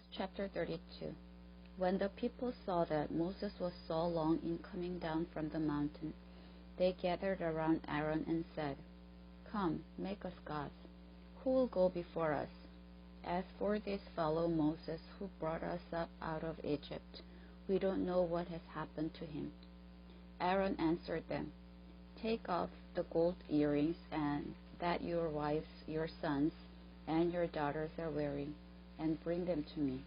Exodus chapter 32. When the people saw that Moses was so long in coming down from the mountain, they gathered around Aaron and said, "Come, make us gods. Who will go before us? As for this fellow Moses who brought us up out of Egypt, we don't know what has happened to him." Aaron answered them, "Take off the gold earrings and that your wives, your sons, and your daughters are wearing, and bring them to me."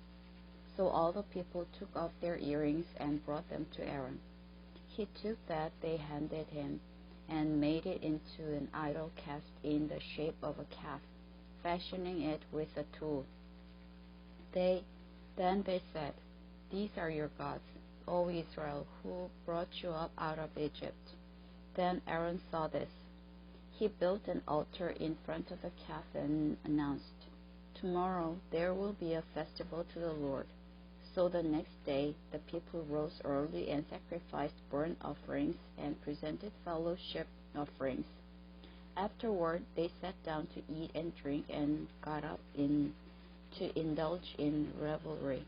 So all the people took off their earrings and brought them to Aaron. He took that they handed him and made it into an idol cast in the shape of a calf, fashioning it with a tool. Then they said, "These are your gods, O Israel, who brought you up out of Egypt." Then Aaron saw this. He built an altar in front of the calf and announced, "Tomorrow there will be a festival to the Lord." So the next day the people rose early and sacrificed burnt offerings and presented fellowship offerings. Afterward they sat down to eat and drink and got up to indulge in revelry.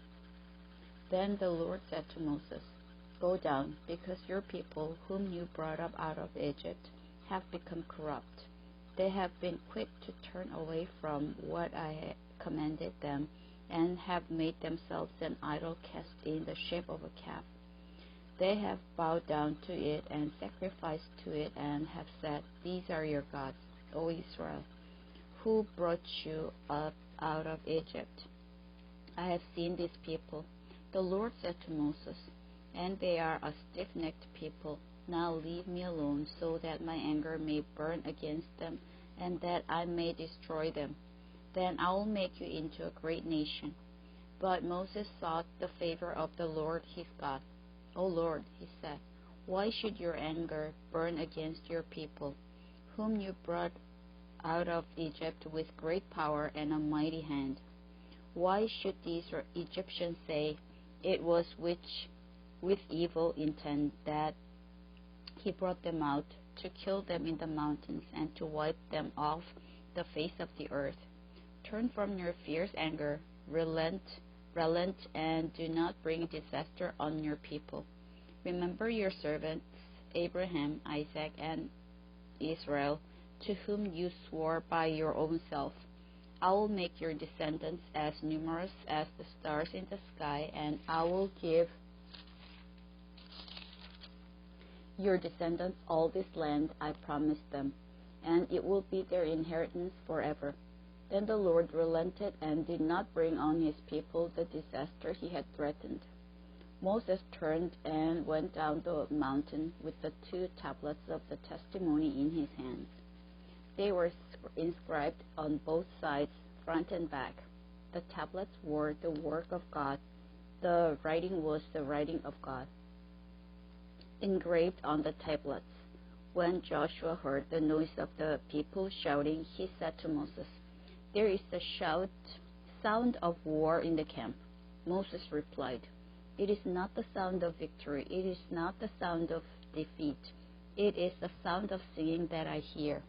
Then the Lord said to Moses, "Go down, because your people, whom you brought up out of Egypt, have become corrupt. They have been quick to turn away from what I commanded them, and have made themselves an idol cast in the shape of a calf. They have bowed down to it and sacrificed to it, and have said, 'These are your gods, O Israel, who brought you up out of Egypt.' I have seen these people," the Lord said to Moses, "and they are a stiff-necked people. Now leave me alone, so that my anger may burn against them, and that I may destroy them. Then I will make you into a great nation." But Moses sought the favor of the Lord his God. "O Lord," he said, "why should your anger burn against your people, whom you brought out of Egypt with great power and a mighty hand? Why should these Egyptians say, 'It was with evil intent that he brought them out, to kill them in the mountains and to wipe them off the face of the earth'? Turn from your fierce anger, relent, and do not bring disaster on your people. Remember your servants Abraham, Isaac, and Israel, to whom you swore by your own self. I will make your descendants as numerous as the stars in the sky, and I will give your descendants all this land I promised them, and it will be their inheritance forever." Then the Lord relented and did not bring on his people the disaster he had threatened. Moses turned and went down the mountain with the 2 tablets of the testimony in his hands. They were inscribed on both sides, front and back. The tablets were the work of God. The writing was the writing of God, engraved on the tablets. When Joshua heard the noise of the people shouting, he said to Moses, "There is a sound of war in the camp." Moses replied, "It is not the sound of victory. It is not the sound of defeat. It is the sound of singing that I hear."